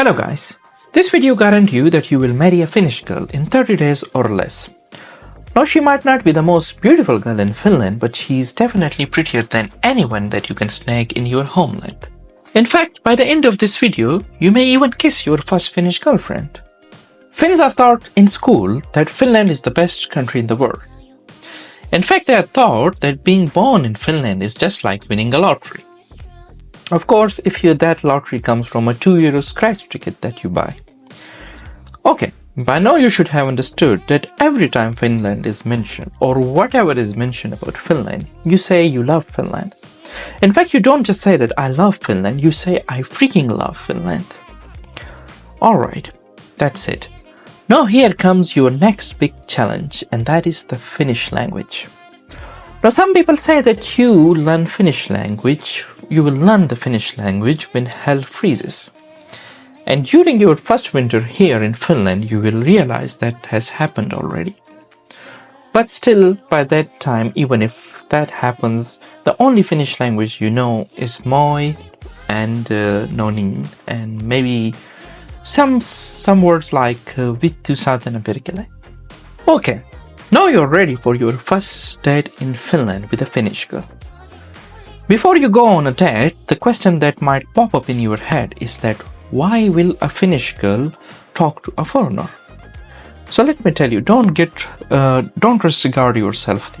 Hello guys, this video guarantees you that you will marry a Finnish girl in 30 days or less. Now she might not be the most beautiful girl in Finland, but she's definitely prettier than anyone that you can snag in your homeland. In fact, by the end of this video, you may even kiss your first Finnish girlfriend. Finns are taught in school that Finland is the best country in the world. In fact, they are taught that being born in Finland is just like winning a lottery. Of course, if that lottery comes from a €2 scratch ticket that you buy. Okay, by now you should have understood that every time Finland is mentioned, or whatever is mentioned about Finland, you say you love Finland. In fact, you don't just say that I love Finland, you say I freaking love Finland. Alright, that's it. Now here comes your next big challenge, and that is the Finnish language. Now some people say that you will learn the Finnish language when hell freezes. And during your first winter here in Finland, you will realize that has happened already. But still, by that time, even if that happens, the only Finnish language you know is moi and nonin, and maybe some words like vittu saatana perkele. Okay. Now you're ready for your first date in Finland with a Finnish girl. Before you go on a date, the question that might pop up in your head is that why will a Finnish girl talk to a foreigner? So let me tell you, don't disregard yourself.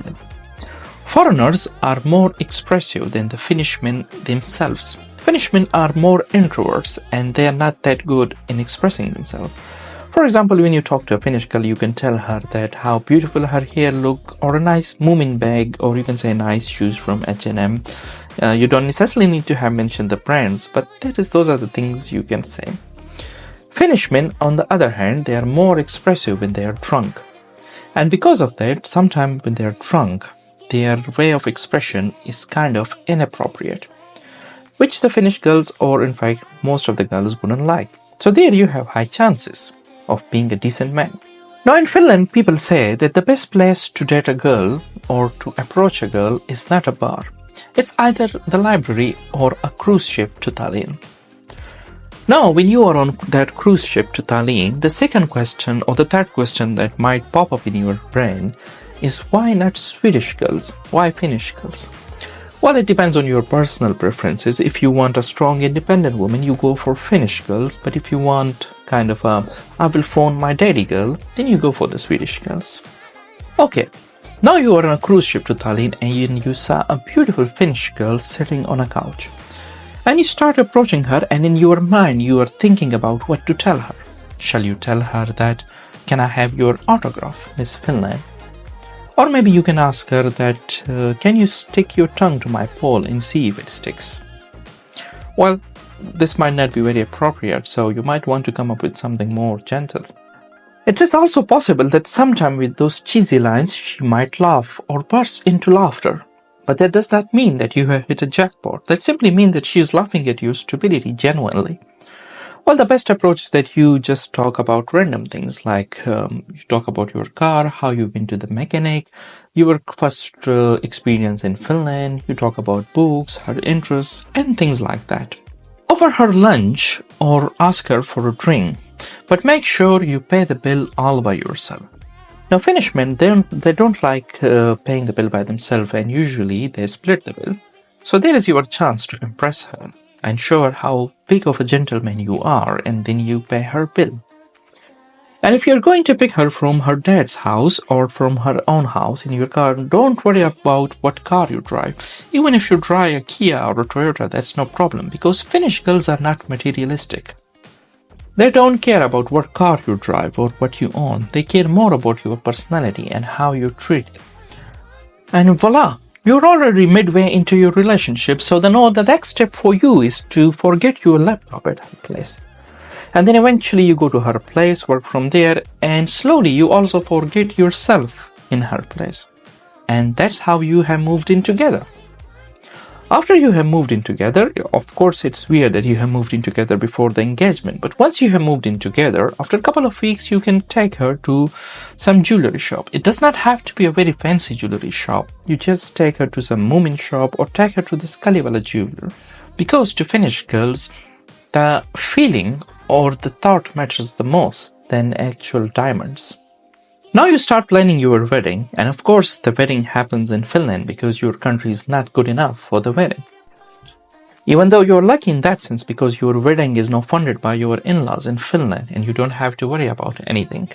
Foreigners are more expressive than the Finnishmen themselves. Finishmen are more introverts and they are not that good in expressing themselves. For example, when you talk to a Finnish girl, you can tell her that how beautiful her hair look, or a nice Moomin bag, or you can say nice shoes from H&M. You don't necessarily need to have mentioned the brands, but those are the things you can say. Finishmen, on the other hand, they are more expressive when they are drunk. And because of that, sometimes when they are drunk, their way of expression is kind of inappropriate, which the Finnish girls, or in fact most of the girls, wouldn't like. So there you have high chances of being a decent man. Now in Finland, people say that the best place to date a girl or to approach a girl is not a bar. It's either the library or a cruise ship to Tallinn. Now, when you are on that cruise ship to Tallinn, the second question or the third question that might pop up in your brain is why not Swedish girls? Why Finnish girls? Well, it depends on your personal preferences. If you want a strong, independent woman, you go for Finnish girls. But if you want kind of I will phone my daddy girl, then you go for the Swedish girls. Okay, now you are on a cruise ship to Tallinn and you saw a beautiful Finnish girl sitting on a couch. And you start approaching her, and in your mind you are thinking about what to tell her. Shall you tell her that, can I have your autograph, Miss Finland? Or maybe you can ask her that, can you stick your tongue to my pole and see if it sticks? Well, this might not be very appropriate, so you might want to come up with something more gentle. It is also possible that sometime with those cheesy lines, she might laugh or burst into laughter. But that does not mean that you have hit a jackpot. That simply means that she is laughing at your stupidity genuinely. Well, the best approach is that you just talk about random things like you talk about your car, how you've been to the mechanic, your first experience in Finland, you talk about books, her interests, and things like that. Offer her lunch or ask her for a drink, but make sure you pay the bill all by yourself. Now, Finnish men, they don't like paying the bill by themselves, and usually they split the bill. So there is your chance to impress her and show her how big of a gentleman you are, and then you pay her bill. And if you're going to pick her from her dad's house or from her own house in your car, don't worry about what car you drive. Even if you drive a Kia or a Toyota, that's no problem, because Finnish girls are not materialistic. They don't care about what car you drive or what you own. They care more about your personality and how you treat them. And voila! You're already midway into your relationship, so the next step for you is to forget your laptop at her place. And then eventually you go to her place, work from there, and slowly you also forget yourself in her place. And that's how you have moved in together. After you have moved in together, of course it's weird that you have moved in together before the engagement, but once you have moved in together, after a couple of weeks you can take her to some jewelry shop. It does not have to be a very fancy jewelry shop. You just take her to some Moomin shop or take her to this Kalivala jeweler. Because to Finnish girls, the feeling or the thought matters the most than actual diamonds. Now you start planning your wedding, and of course the wedding happens in Finland because your country is not good enough for the wedding. Even though you're lucky in that sense because your wedding is now funded by your in-laws in Finland and you don't have to worry about anything.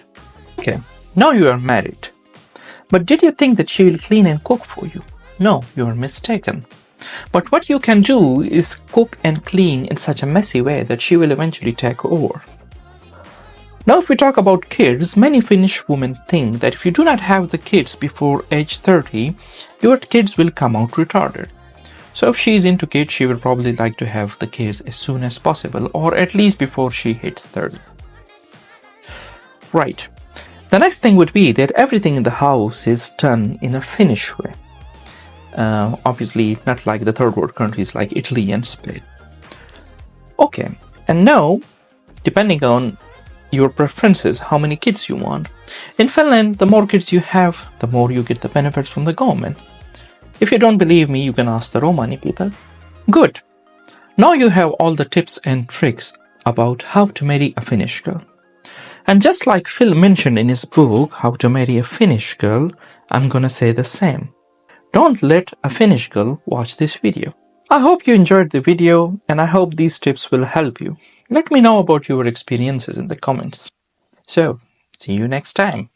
Okay, now you are married. But did you think that she will clean and cook for you? No, you are mistaken. But what you can do is cook and clean in such a messy way that she will eventually take over. Now if we talk about kids, many Finnish women think that if you do not have the kids before age 30, your kids will come out retarded. So if she is into kids, she will probably like to have the kids as soon as possible, or at least before she hits 30. Right. The next thing would be that everything in the house is done in a Finnish way. Obviously not like the third world countries like Italy and Spain. Okay, and now, depending on your preferences, how many kids you want. In Finland, the more kids you have, the more you get the benefits from the government. If you don't believe me, you can ask the Romani people. Good. Now you have all the tips and tricks about how to marry a Finnish girl. And just like Phil mentioned in his book, How to Marry a Finnish Girl, I'm gonna say the same. Don't let a Finnish girl watch this video. I hope you enjoyed the video and I hope these tips will help you. Let me know about your experiences in the comments. So, see you next time.